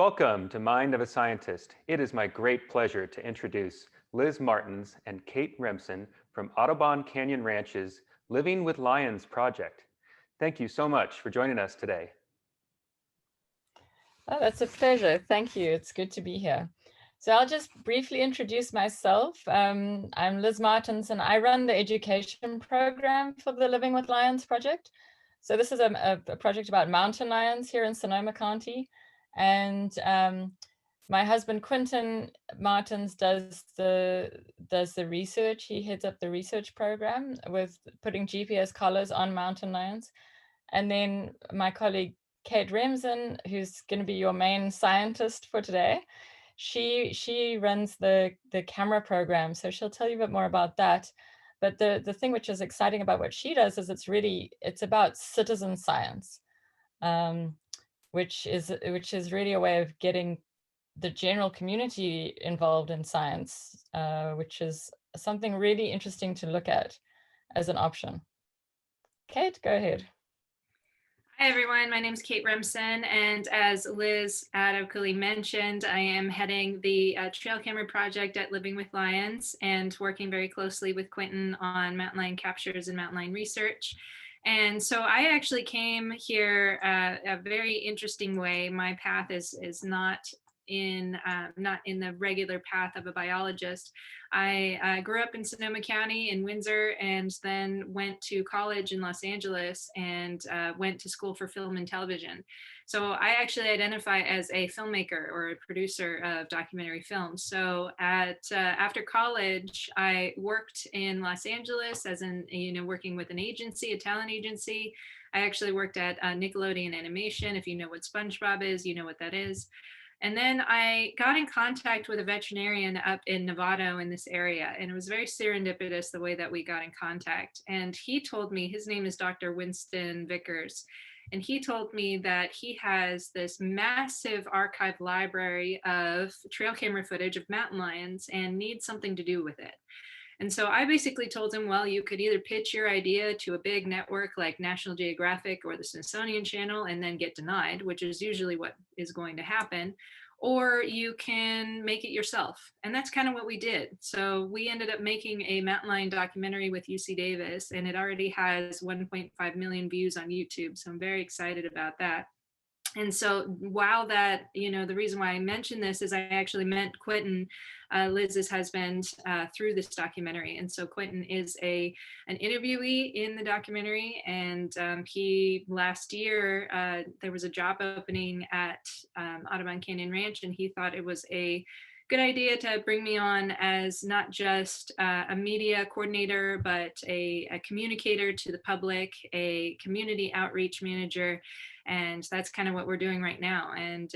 Welcome to Mind of a Scientist. It is my great pleasure to introduce Liz Martins and Kate Remsen from Audubon Canyon Ranch's Living with Lions project. Thank you so much for joining us today. Oh, that's a pleasure. Thank you. It's good to be here. So I'll just briefly introduce myself. I'm Liz Martins, and I run the education program for the Living with Lions project. So this is a project about mountain lions here in Sonoma County. And my husband, Quentin Martins, does the research. He heads up the research program with putting GPS collars on mountain lions. And then my colleague, Kate Remsen, who's going to be your main scientist for today, she runs the camera program, so she'll tell you a bit more about that. But the thing which is exciting about what she does is it's about citizen science, which is really a way of getting the general community involved in science, which is something really interesting to look at as an option. Kate, go ahead. Hi everyone, my name is Kate Remsen, and as Liz adequately mentioned, I am heading the trail camera project at Living with Lions and working very closely with Quentin on mountain lion captures and mountain lion research. And so I actually came here a very interesting way. My path is not in the regular path of a biologist. I grew up in Sonoma County in Windsor, and then went to college in Los Angeles and went to school for film and television. So I actually identify as a filmmaker or a producer of documentary films. So after college, I worked in Los Angeles as working with an agency, a talent agency. I actually worked at Nickelodeon Animation. If you know what SpongeBob is, you know what that is. And then I got in contact with a veterinarian up in Novato in this area. And it was very serendipitous the way that we got in contact. And he told me, his name is Dr. Winston Vickers. And he told me that he has this massive archive library of trail camera footage of mountain lions and needs something to do with it. And so I basically told him, well, you could either pitch your idea to a big network like National Geographic or the Smithsonian Channel and then get denied, which is usually what is going to happen, or you can make it yourself. And that's kind of what we did. So we ended up making a mountain lion documentary with UC Davis, and it already has 1.5 million views on YouTube. So I'm very excited about that. And so while that, the reason why I mentioned this is I actually met Quentin, Liz's husband, through this documentary. And so Quentin is an interviewee in the documentary. And he last year, there was a job opening at Audubon Canyon Ranch, and he thought it was a good idea to bring me on as not just a media coordinator, but a communicator to the public, a community outreach manager. And that's kind of what we're doing right now. And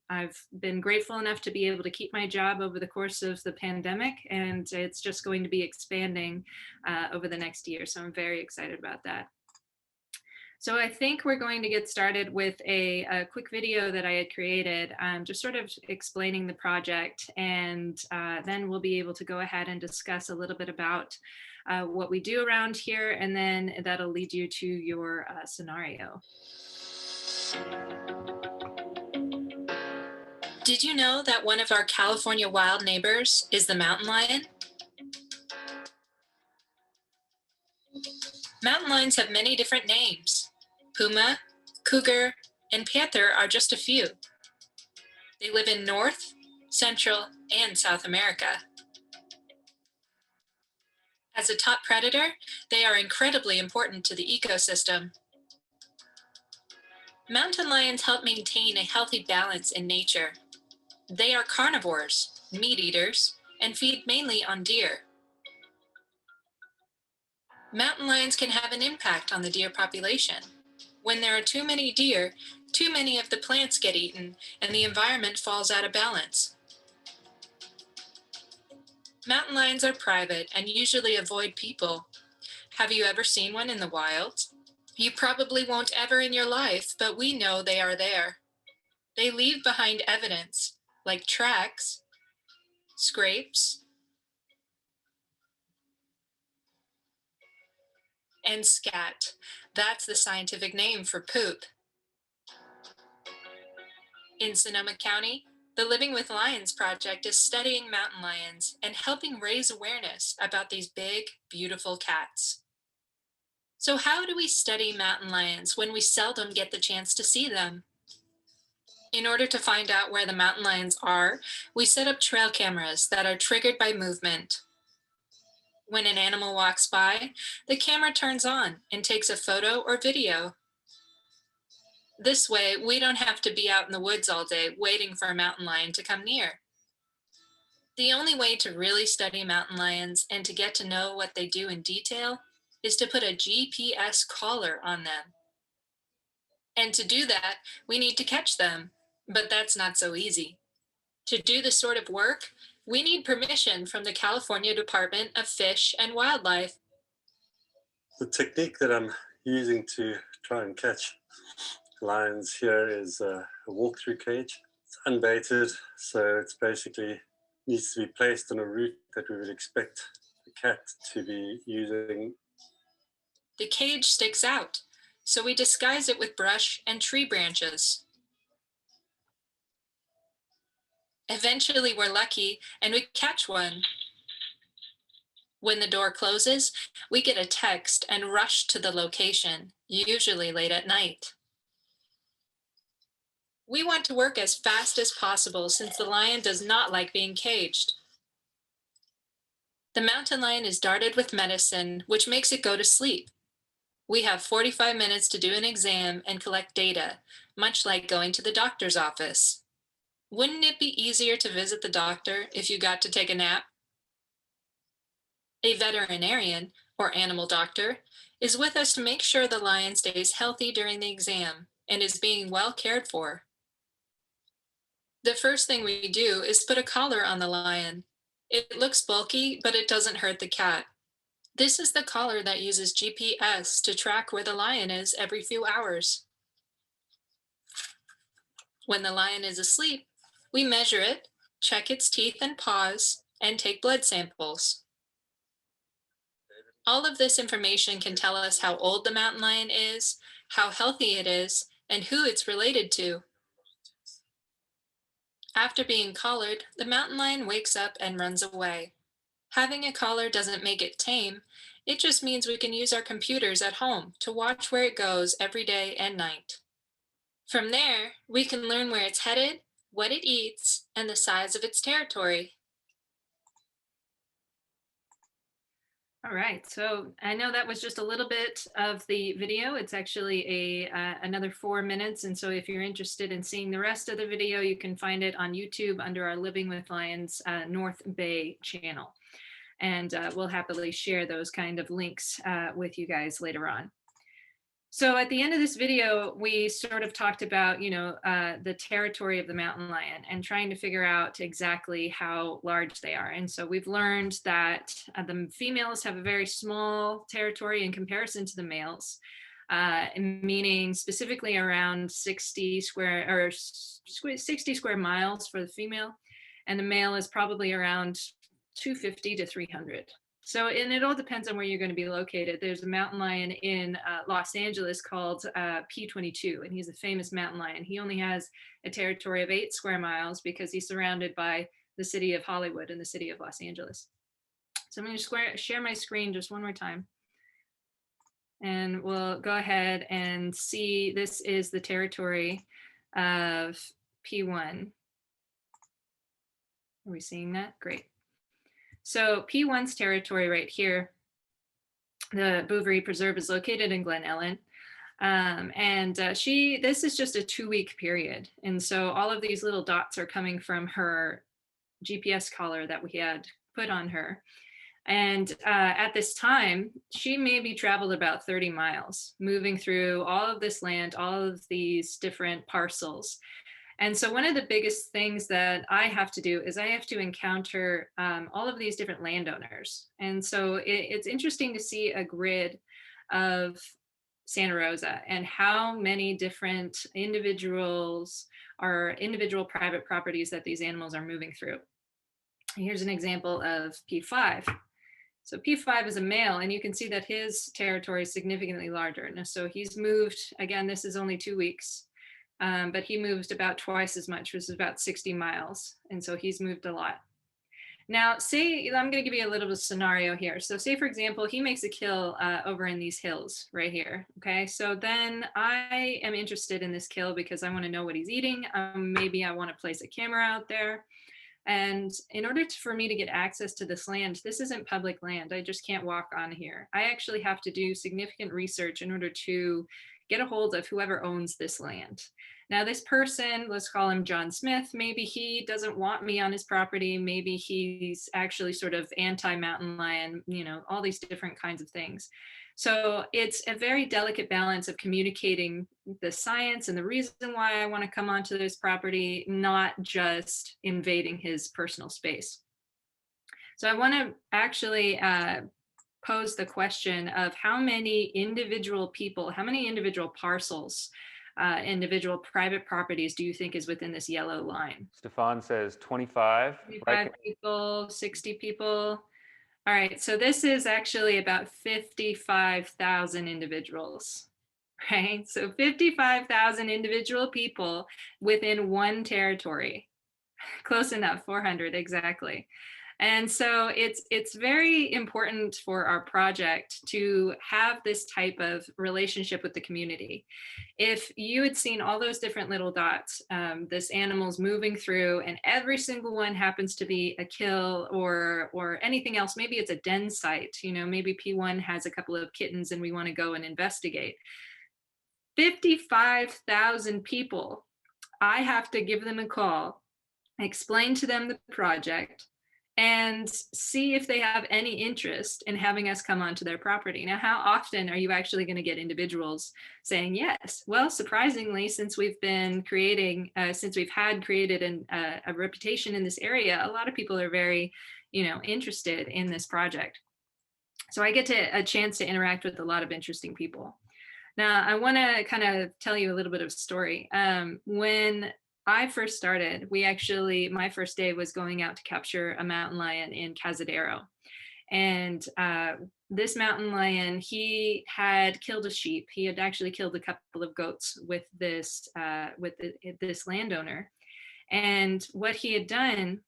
I've been grateful enough to be able to keep my job over the course of the pandemic, and it's just going to be expanding over the next year. So I'm very excited about that. So I think we're going to get started with a quick video that I had created, just sort of explaining the project, and then we'll be able to go ahead and discuss a little bit about what we do around here, and then that'll lead you to your scenario. Did you know that one of our California wild neighbors is the mountain lion? Mountain lions have many different names. Puma, cougar, and panther are just a few. They live in North, Central, and South America. As a top predator, they are incredibly important to the ecosystem. Mountain lions help maintain a healthy balance in nature. They are carnivores, meat eaters, and feed mainly on deer. Mountain lions can have an impact on the deer population. When there are too many deer, too many of the plants get eaten, and the environment falls out of balance. Mountain lions are private and usually avoid people. Have you ever seen one in the wild? You probably won't ever in your life, but we know they are there. They leave behind evidence, like tracks, scrapes, and scat. That's the scientific name for poop. In Sonoma County, the Living with Lions project is studying mountain lions and helping raise awareness about these big, beautiful cats. So how do we study mountain lions when we seldom get the chance to see them? In order to find out where the mountain lions are, we set up trail cameras that are triggered by movement. When an animal walks by, the camera turns on and takes a photo or video. This way, we don't have to be out in the woods all day waiting for a mountain lion to come near. The only way to really study mountain lions and to get to know what they do in detail is to put a GPS collar on them. And to do that, we need to catch them, but that's not so easy. To do this sort of work, we need permission from the California Department of Fish and Wildlife. The technique that I'm using to try and catch lions here is a walk-through cage. It's unbaited, so it's basically needs to be placed on a route that we would expect the cat to be using. The cage sticks out, so we disguise it with brush and tree branches. Eventually, we're lucky and we catch one. When the door closes, we get a text and rush to the location, usually late at night. We want to work as fast as possible since the lion does not like being caged. The mountain lion is darted with medicine, which makes it go to sleep. We have 45 minutes to do an exam and collect data, much like going to the doctor's office. Wouldn't it be easier to visit the doctor if you got to take a nap? A veterinarian, or animal doctor, is with us to make sure the lion stays healthy during the exam and is being well cared for. The first thing we do is put a collar on the lion. It looks bulky, but it doesn't hurt the cat. This is the collar that uses GPS to track where the lion is every few hours. When the lion is asleep, we measure it, check its teeth and paws, and take blood samples. All of this information can tell us how old the mountain lion is, how healthy it is, and who it's related to. After being collared, the mountain lion wakes up and runs away. Having a collar doesn't make it tame, it just means we can use our computers at home to watch where it goes every day and night. From there, we can learn where it's headed, what it eats, and the size of its territory. All right, so I know that was just a little bit of the video. It's actually another 4 minutes, and so if you're interested in seeing the rest of the video, you can find it on YouTube under our Living with Lions North Bay channel. And we'll happily share those kind of links with you guys later on. So at the end of this video, we sort of talked about, the territory of the mountain lion and trying to figure out exactly how large they are. And so we've learned that the females have a very small territory in comparison to the males, meaning specifically around 60 square miles for the female, and the male is probably around 250 to 300. So, and it all depends on where you're going to be located. There's a mountain lion in Los Angeles called P22, and he's a famous mountain lion. He only has a territory of 8 square miles because he's surrounded by the city of Hollywood and the city of Los Angeles. So I'm going to share my screen just one more time. And we'll go ahead and see, this is the territory of P1. Are we seeing that? Great. So P1's territory right here, the Bouverie Preserve, is located in Glen Ellen. This is just a 2-week period. And so all of these little dots are coming from her GPS collar that we had put on her. And at this time, she maybe traveled about 30 miles, moving through all of this land, all of these different parcels. And so one of the biggest things that I have to do is I have to encounter all of these different landowners. And so it's interesting to see a grid of Santa Rosa and how many different individual private properties that these animals are moving through. Here's an example of P5. So P5 is a male, and you can see that his territory is significantly larger. And so he's moved, again, this is only 2 weeks. but he moves about twice as much, which is about 60 miles. And so he's moved a lot. Now, say, I'm going to give you a little bit of scenario here. So say, for example, he makes a kill over in these hills right here. Okay, so then I am interested in this kill because I want to know what he's eating. Maybe I want to place a camera out there. And in order for me to get access to this land, this isn't public land. I just can't walk on here. I actually have to do significant research in order to get a hold of whoever owns this land. Now, this person, let's call him John Smith, maybe he doesn't want me on his property. Maybe he's actually sort of anti-mountain lion, you know, all these different kinds of things. So it's a very delicate balance of communicating the science and the reason why I want to come onto this property, not just invading his personal space. So I want to actually pose the question of how many individual people, how many individual parcels, individual private properties do you think is within this yellow line? Stefan says 25. 25 people, 60 people. All right, so this is actually about 55,000 individuals, right? So 55,000 individual people within one territory. Close enough, 400 exactly. And so it's very important for our project to have this type of relationship with the community. If you had seen all those different little dots, this animal's moving through, and every single one happens to be a kill or anything else, maybe it's a den site, you know, maybe P1 has a couple of kittens and we want to go and investigate. 55,000 people, I have to give them a call, explain to them the project, and see if they have any interest in having us come onto their property. Now, how often are you actually going to get individuals saying yes? Well, surprisingly, since we've been creating, since we've had created a reputation in this area, a lot of people are very, you know, interested in this project. So I get a chance to interact with a lot of interesting people. Now, I want to kind of tell you a little bit of a story. When I first started, my first day was going out to capture a mountain lion in Cazadero. And this mountain lion, he had killed a sheep. He had actually killed a couple of goats with this landowner. And what he had done,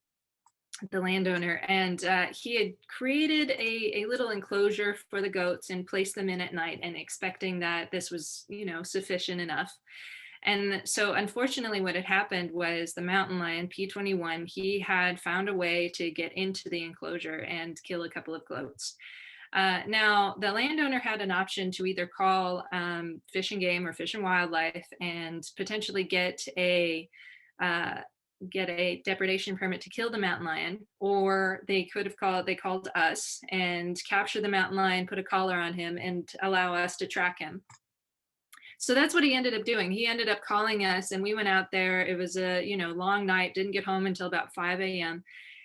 the landowner, and he had created a little enclosure for the goats and placed them in at night, and expecting that this was, you know, sufficient enough. And so unfortunately what had happened was the mountain lion, P21, he had found a way to get into the enclosure and kill a couple of goats. Now, the landowner had an option to either call Fish and Game or Fish and Wildlife and potentially get a depredation permit to kill the mountain lion, or they called us and capture the mountain lion, put a collar on him, and allow us to track him. So that's what he ended up doing. He ended up calling us, and we went out there. It was a, you know, long night, didn't get home until about 5 a.m.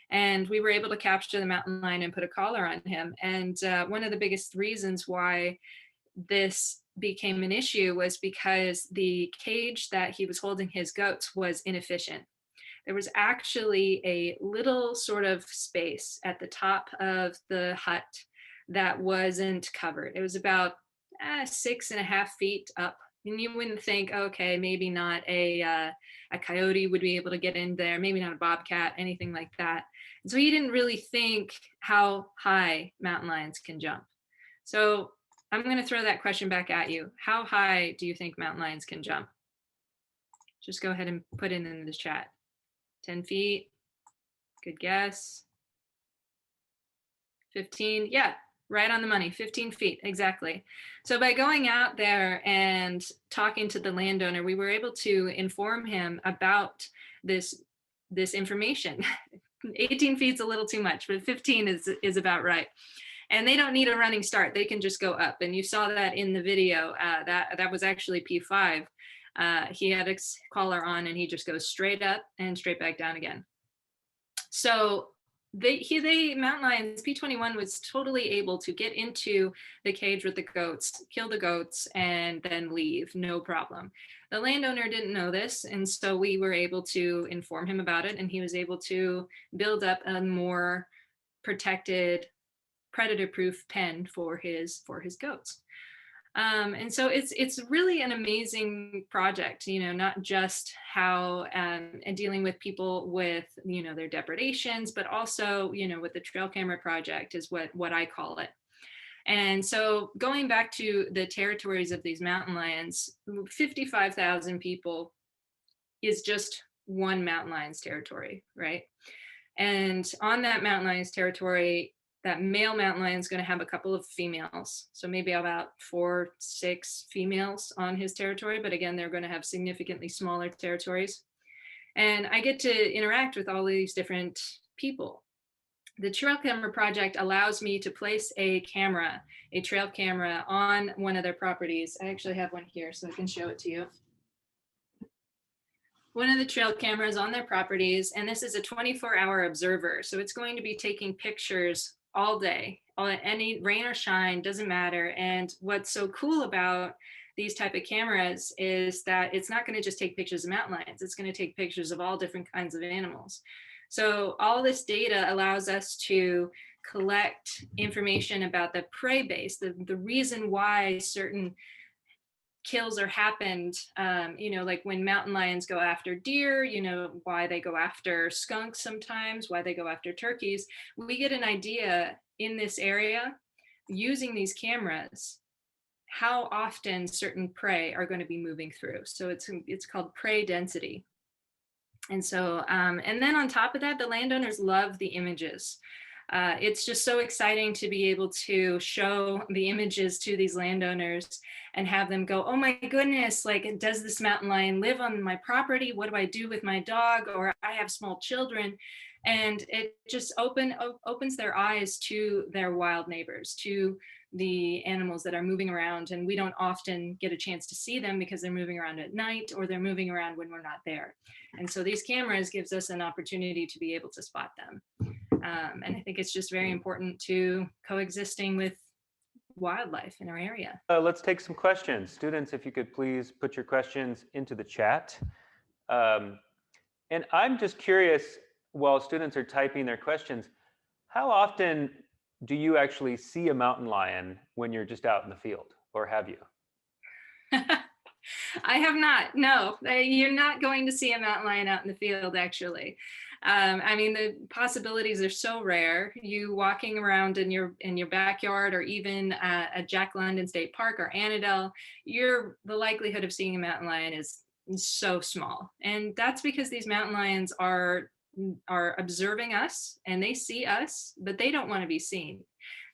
And we were able to capture the mountain lion and put a collar on him. And one of the biggest reasons why this became an issue was because the cage that he was holding his goats was inefficient. There was actually a little sort of space at the top of the hut that wasn't covered. It was about 6.5 feet up. And you wouldn't think, okay, maybe not a coyote would be able to get in there, maybe not a bobcat, anything like that. And so he didn't really think how high mountain lions can jump. So I'm going to throw that question back at you. How high do you think mountain lions can jump? Just go ahead and put it in the chat. 10 feet, good guess. 15, yeah. Right on the money, 15 feet, exactly. So by going out there and talking to the landowner, we were able to inform him about this information. 18 feet's a little too much, but 15 is about right. And they don't need a running start. They can just go up. And you saw that in the video. That was actually P5. He had a collar on, and he just goes straight up and straight back down again. So the mountain lions, P21 was totally able to get into the cage with the goats, kill the goats, and then leave, no problem. The landowner didn't know this, and so we were able to inform him about it, and he was able to build up a more protected, predator-proof pen for his goats. And so it's really an amazing project, not just how and dealing with people with, their depredations, but also, with the trail camera project is what I call it. And so going back to the territories of these mountain lions, 55,000 people is just one mountain lion's territory, right? And on that mountain lion's territory, that male mountain lion is going to have a couple of females. So maybe about 4, 6 females on his territory. But again, they're going to have significantly smaller territories. And I get to interact with all these different people. The Trail Camera Project allows me to place a trail camera on one of their properties. I actually have one here, so I can show it to you. One of the trail cameras on their properties, and this is a 24-hour observer. So it's going to be taking pictures all day, any rain or shine, doesn't matter. And what's so cool about these type of cameras is that it's not going to just take pictures of mountain lions, it's going to take pictures of all different kinds of animals. So all this data allows us to collect information about the prey base, the reason why certain kills are happened, like when mountain lions go after deer, why they go after skunks sometimes, why they go after turkeys. We get an idea in this area using these cameras how often certain prey are going to be moving through. So it's called prey density. And so, and then on top of that, the landowners love the images. It's just so exciting to be able to show the images to these landowners and have them go, oh my goodness, like, does this mountain lion live on my property? What do I do with my dog? Or I have small children. And it just opens their eyes to their wild neighbors, to the animals that are moving around. And we don't often get a chance to see them because they're moving around at night or they're moving around when we're not there. And so these cameras gives us an opportunity to be able to spot them. And I think it's just very important to coexisting with wildlife in our area. Let's take some questions. Students, if you could please put your questions into the chat. And I'm just curious, while students are typing their questions, how often do you actually see a mountain lion when you're just out in the field, or have you? I have not. No, you're not going to see a mountain lion out in the field, actually. I mean, the possibilities are so rare. You walking around in your backyard, or even at Jack London State Park or Annandale, the likelihood of seeing a mountain lion is so small. And that's because these mountain lions are observing us and they see us, but they don't want to be seen.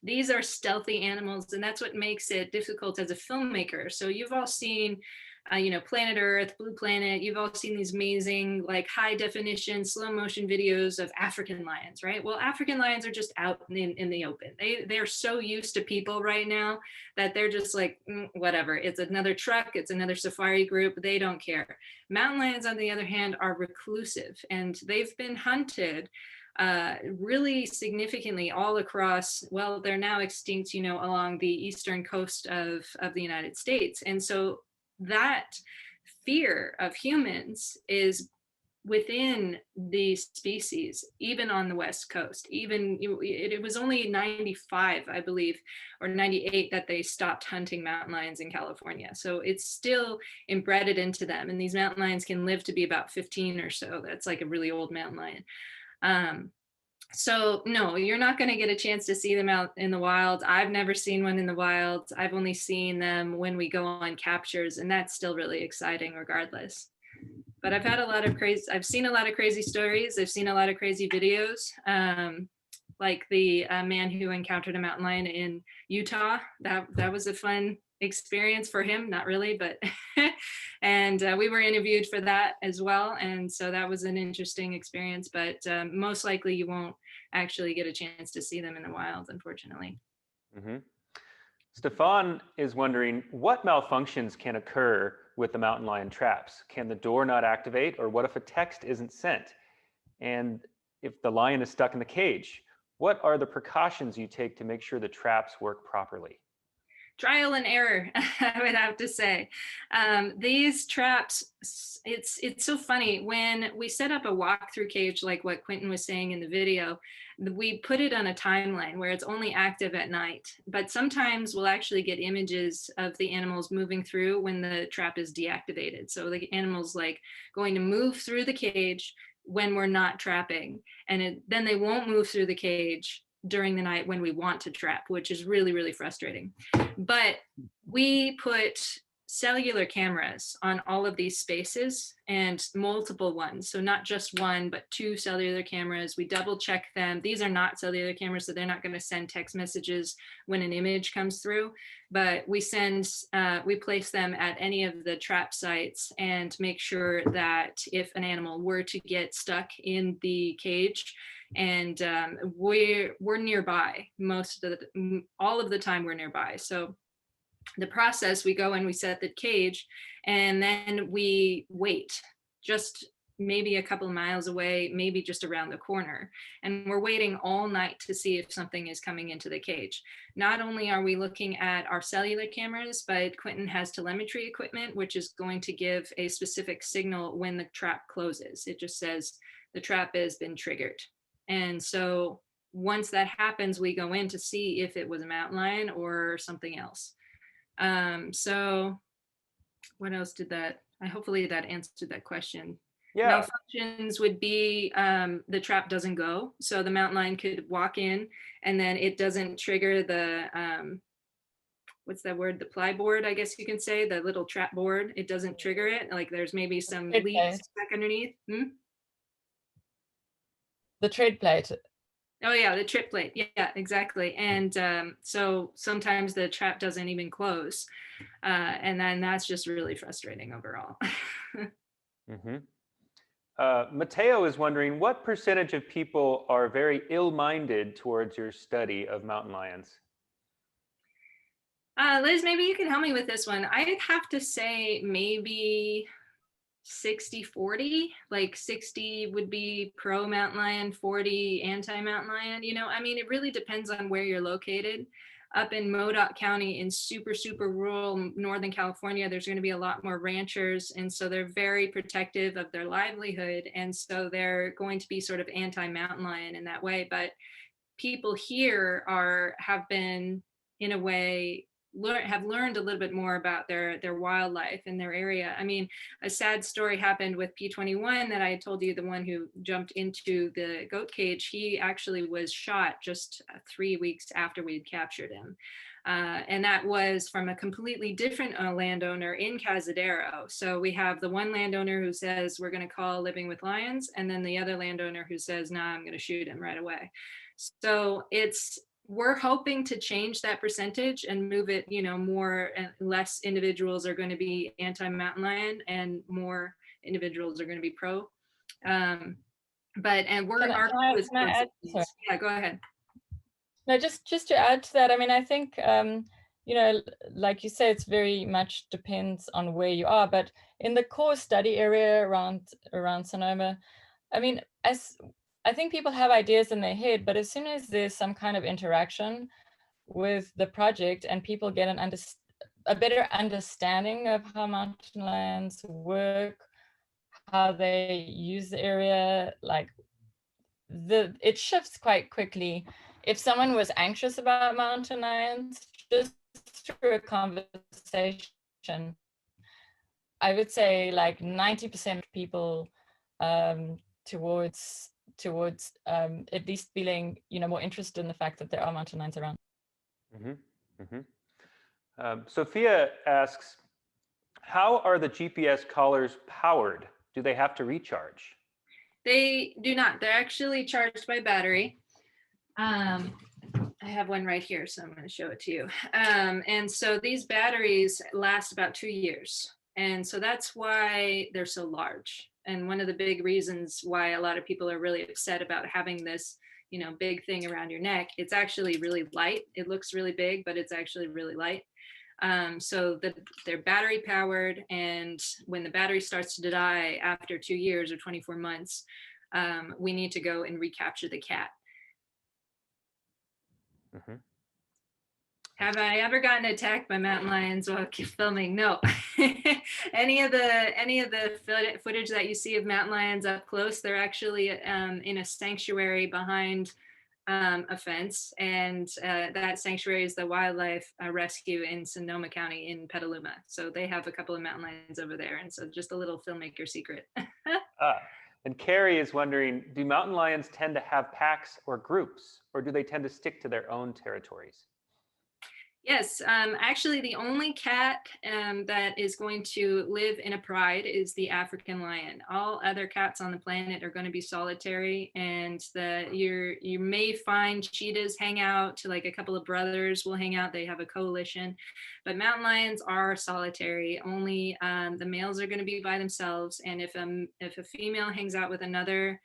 These are stealthy animals, and that's what makes it difficult as a filmmaker. So you've all seen Planet Earth, Blue Planet. You've all seen these amazing, like, high definition, slow motion videos of African lions, right? Well, African lions are just out in the open. They're so used to people right now that they're just like, whatever. It's another truck. It's another safari group. They don't care. Mountain lions, on the other hand, are reclusive, and they've been hunted really significantly all across, well, they're now extinct, along the eastern coast of the United States. And so that fear of humans is within the species, even on the West Coast. Even it was only 95, I believe, or 98 that they stopped hunting mountain lions in California. So it's still embedded into them. And these mountain lions can live to be about 15 or so. That's like a really old mountain lion. So no, you're not going to get a chance to see them out in the wild. I've never seen one in the wild. I've only seen them when we go on captures, and that's still really exciting regardless. But I've seen a lot of crazy stories. I've seen a lot of crazy videos. Like the man who encountered a mountain lion in Utah. That was a fun experience for him, not really, but and we were interviewed for that as well, and so that was an interesting experience, but most likely you won't actually get a chance to see them in the wild, unfortunately. Stefan is wondering, what malfunctions can occur with the mountain lion traps? Can the door not activate, or what if a text isn't sent? And if the lion is stuck in the cage, what are the precautions you take to make sure the traps work properly? trial and error, I would have to say. These traps, it's so funny. When we set up a walkthrough cage, like what Quentin was saying in the video, we put it on a timeline where it's only active at night. But sometimes we'll actually get images of the animals moving through when the trap is deactivated. So the animal's like going to move through the cage when we're not trapping. And then they won't move through the cage during the night when we want to trap, which is really, really frustrating. But we put cellular cameras on all of these spaces, and multiple ones. So not just one, but 2 cellular cameras. We double check them. These are not cellular cameras, so they're not going to send text messages when an image comes through, but we place them at any of the trap sites and make sure that if an animal were to get stuck in the cage, and we're nearby all of the time, we're nearby. So the process, we go and we set the cage, and then we wait just maybe a couple of miles away, maybe just around the corner. And we're waiting all night to see if something is coming into the cage. Not only are we looking at our cellular cameras, but Quentin has telemetry equipment, which is going to give a specific signal when the trap closes. It just says the trap has been triggered. And so once that happens, we go in to see if it was a mountain lion or something else. So what else did that, hopefully that answered that question. Yeah. Malfunctions would be the trap doesn't go. So the mountain lion could walk in and then it doesn't trigger the, what's that word? The ply board, I guess you can say, the little trap board. It doesn't trigger it. Like there's maybe some leaves back underneath. The tread plate. Oh yeah, the trip plate. Yeah, exactly. And so sometimes the trap doesn't even close. And then that's just really frustrating overall. Mateo is wondering, what percentage of people are very ill-minded towards your study of mountain lions? Liz, maybe you can help me with this one. I'd have to say maybe 60-40, like 60 would be pro mountain lion, 40 anti mountain lion. You know, I mean, it really depends on where you're located. Up in Modoc County in super, super rural Northern California, there's going to be a lot more ranchers. And so they're very protective of their livelihood. And so they're going to be sort of anti mountain lion in that way. But people here have been, in a way, have learned a little bit more about their wildlife in their area. I mean, a sad story happened with P21 that I told you, the one who jumped into the goat cage. He actually was shot just 3 weeks after we'd captured him. And that was from a completely different landowner in Cazadero. So we have the one landowner who says, we're going to call Living with Lions. And then the other landowner who says, nah, I'm going to shoot him right away. So we're hoping to change that percentage and move it, you know, more and less individuals are going to be anti-mountain lion and more individuals are going to be pro. Yeah, go ahead. No, just to add to that, I mean, I think, you know, like you say, it's very much depends on where you are, but in the core study area around Sonoma, I mean, I think people have ideas in their head, but as soon as there's some kind of interaction with the project and people get a better understanding of how mountain lions work, how they use the area, like it shifts quite quickly. If someone was anxious about mountain lions, just through a conversation, I would say like 90% of people towards at least feeling, you know, more interested in the fact that there are mountain lions around. Sophia asks, how are the GPS collars powered? Do they have to recharge? They do not. They're actually charged by battery. I have one right here, so I'm going to show it to you. And so these batteries last about 2 years. And so that's why they're so large. And one of the big reasons why a lot of people are really upset about having this, you know, big thing around your neck, it's actually really light. It looks really big, but it's actually really light. So they're battery powered. And when the battery starts to die after 2 years or 24 months, we need to go and recapture the cat. Have I ever gotten attacked by mountain lions while filming? No. Any of the footage that you see of mountain lions up close, they're actually in a sanctuary behind a fence, and that sanctuary is the wildlife rescue in Sonoma County in Petaluma. So they have a couple of mountain lions over there, and so just a little filmmaker secret. And Carrie is wondering, do mountain lions tend to have packs or groups, or do they tend to stick to their own territories? Yes, actually the only cat that is going to live in a pride is the African lion. All other cats on the planet are going to be solitary, and you may find cheetahs hang out, like a couple of brothers will hang out, they have a coalition, but mountain lions are solitary. Only the males are going to be by themselves, and if a female hangs out with another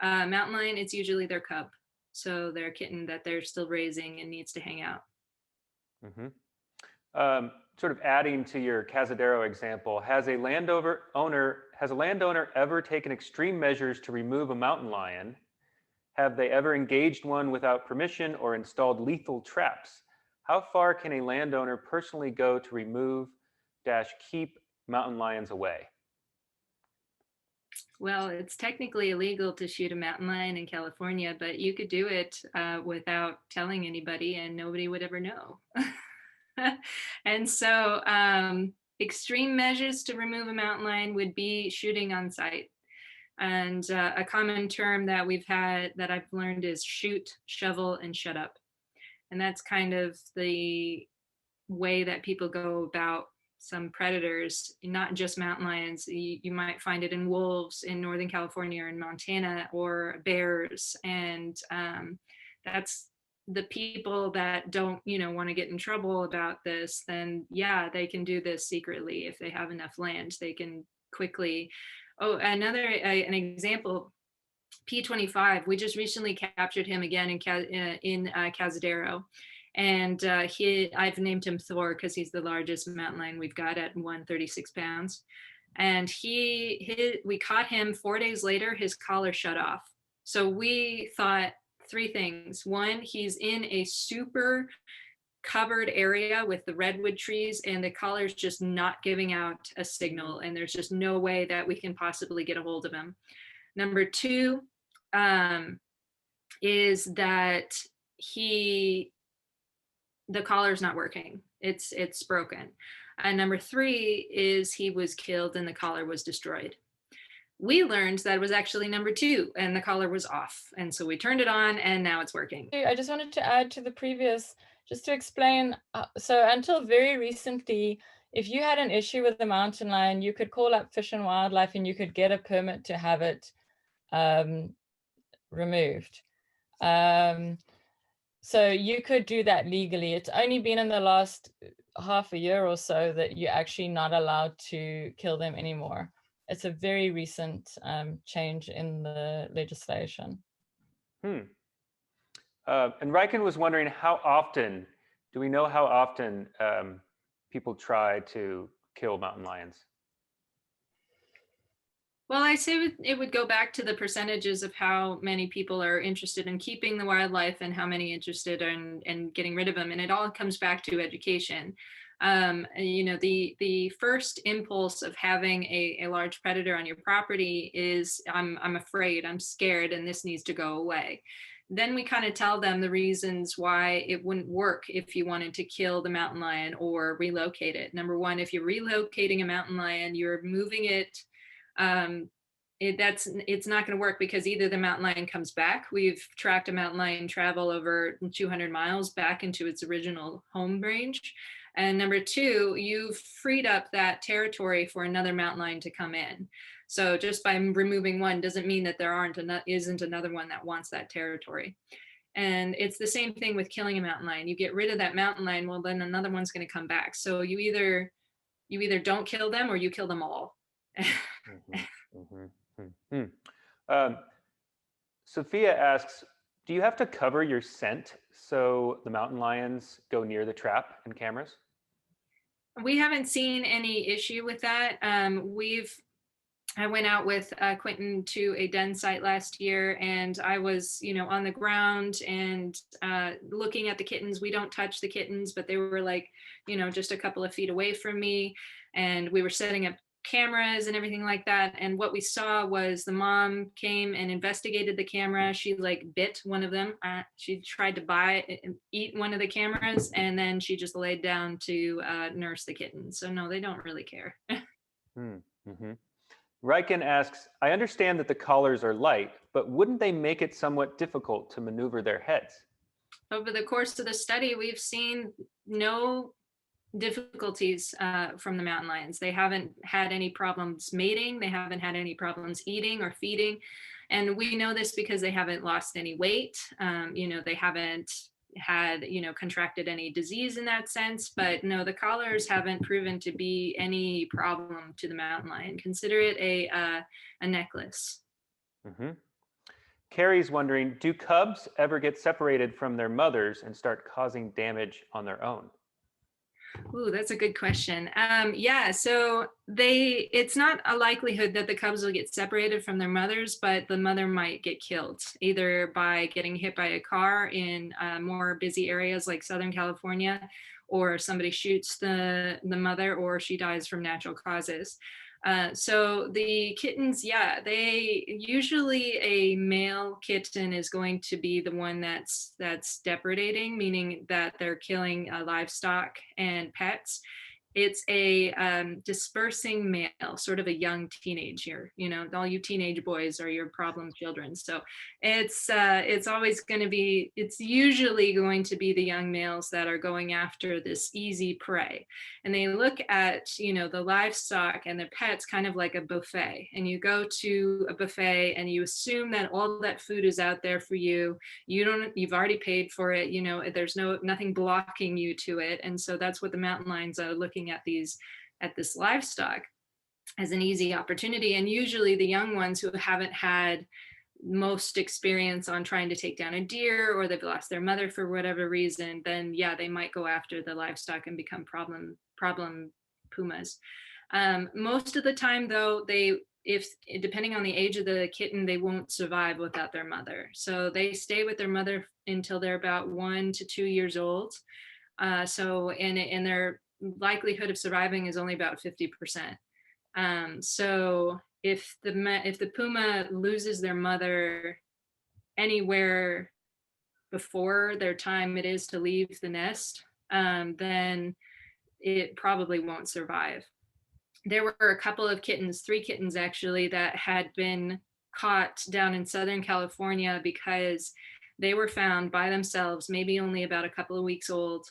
mountain lion, it's usually their cub, so their kitten that they're still raising and needs to hang out. Sort of adding to your Cazadero example, has a landowner ever taken extreme measures to remove a mountain lion? Have they ever engaged one without permission or installed lethal traps? How far can a landowner personally go to remove - keep mountain lions away? Well, it's technically illegal to shoot a mountain lion in California, but you could do it without telling anybody, and nobody would ever know. And so extreme measures to remove a mountain lion would be shooting on site. And a common term that I've learned is shoot, shovel, and shut up. And that's kind of the way that people go about some predators, not just mountain lions. You might find it in wolves in Northern California or in Montana, or bears. And that's the people that don't, want to get in trouble about this, then yeah, they can do this secretly. If they have enough land, they can quickly. Oh, an example, P25, we just recently captured him again in Cazadero. And I've named him Thor because he's the largest mountain lion we've got at 136 pounds. And we caught him 4 days later, his collar shut off. So we thought three things. One, he's in a super covered area with the redwood trees, and the collar's just not giving out a signal, and there's just no way that we can possibly get a hold of him. Number two is that the collar's not working. It's broken. And number three is he was killed and the collar was destroyed. We learned that it was actually number two and the collar was off. And so we turned it on and now it's working. I just wanted to add to the previous, just to explain. So until very recently, if you had an issue with the mountain lion, you could call up Fish and Wildlife and you could get a permit to have it removed. So you could do that legally. It's only been in the last half a year or so that you're actually not allowed to kill them anymore. It's a very recent change in the legislation. And Riken was wondering do we know how often people try to kill mountain lions? Well, I say it would go back to the percentages of how many people are interested in keeping the wildlife and how many interested in getting rid of them. And it all comes back to education. The first impulse of having a large predator on your property is, I'm afraid, I'm scared, and this needs to go away. Then we kind of tell them the reasons why it wouldn't work if you wanted to kill the mountain lion or relocate it. Number one, if you're relocating a mountain lion, you're moving it. It's not going to work because either the mountain lion comes back. We've tracked a mountain lion travel over 200 miles back into its original home range. And number two, you've freed up that territory for another mountain lion to come in. So just by removing one doesn't mean that there isn't another one that wants that territory. And it's the same thing with killing a mountain lion. You get rid of that mountain lion, well, then another one's going to come back. So you either don't kill them or you kill them all. Sophia asks, do you have to cover your scent so the mountain lions go near the trap and cameras? We haven't seen any issue with that. I went out with Quentin to a den site last year, and I was, on the ground and looking at the kittens. We don't touch the kittens, but they were like, just a couple of feet away from me. And we were setting up cameras and everything like that. And what we saw was the mom came and investigated the camera. She like bit one of them. She tried to eat one of the cameras, and then she just laid down to nurse the kitten. So no, they don't really care. Mm-hmm. Riken asks, I understand that the collars are light, but wouldn't they make it somewhat difficult to maneuver their heads? Over the course of the study, we've seen no difficulties from the mountain lions. They haven't had any problems mating. They haven't had any problems eating or feeding. And we know this because they haven't lost any weight. They haven't had, contracted any disease in that sense. But no, the collars haven't proven to be any problem to the mountain lion. Consider it a necklace. Mm-hmm. Carrie's wondering, do cubs ever get separated from their mothers and start causing damage on their own? Ooh, that's a good question. Yeah, so it's not a likelihood that the cubs will get separated from their mothers, but the mother might get killed, either by getting hit by a car in more busy areas like Southern California, or somebody shoots the mother, or she dies from natural causes. So the kittens, yeah, they usually, a male kitten is going to be the one that's depredating, meaning that they're killing livestock and pets. It's a dispersing male, sort of a young teenager. All you teenage boys are your problem children. So it's always going to be, it's usually going to be the young males that are going after this easy prey. And they look at, the livestock and the pets kind of like a buffet. And you go to a buffet and you assume that all that food is out there for you. You've already paid for it. There's nothing blocking you to it. And so that's what the mountain lions are looking at this livestock as an easy opportunity. And usually the young ones who haven't had most experience on trying to take down a deer, or they've lost their mother for whatever reason, then yeah, they might go after the livestock and become problem pumas. Most of the time though, if depending on the age of the kitten, they won't survive without their mother. So they stay with their mother until they're about 1 to 2 years old. And their likelihood of surviving is only about 50%. So if the puma loses their mother anywhere before their time it is to leave the nest, then it probably won't survive. There were a couple of kittens, 3 kittens actually, that had been caught down in Southern California because they were found by themselves, maybe only about a couple of weeks old.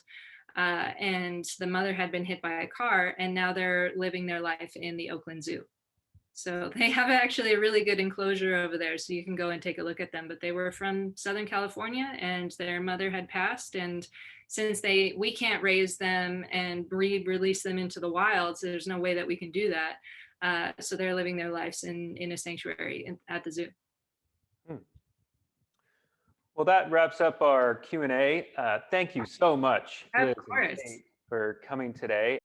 And the mother had been hit by a car, and now they're living their life in the Oakland Zoo. So they have actually a really good enclosure over there, so you can go and take a look at them. But they were from Southern California, and their mother had passed. And since we can't raise them and release them into the wild, so there's no way that we can do that. So they're living their lives in a sanctuary at the zoo. Well, that wraps up our Q&A. Thank you so much, Liz Of course. and Kate, for coming today.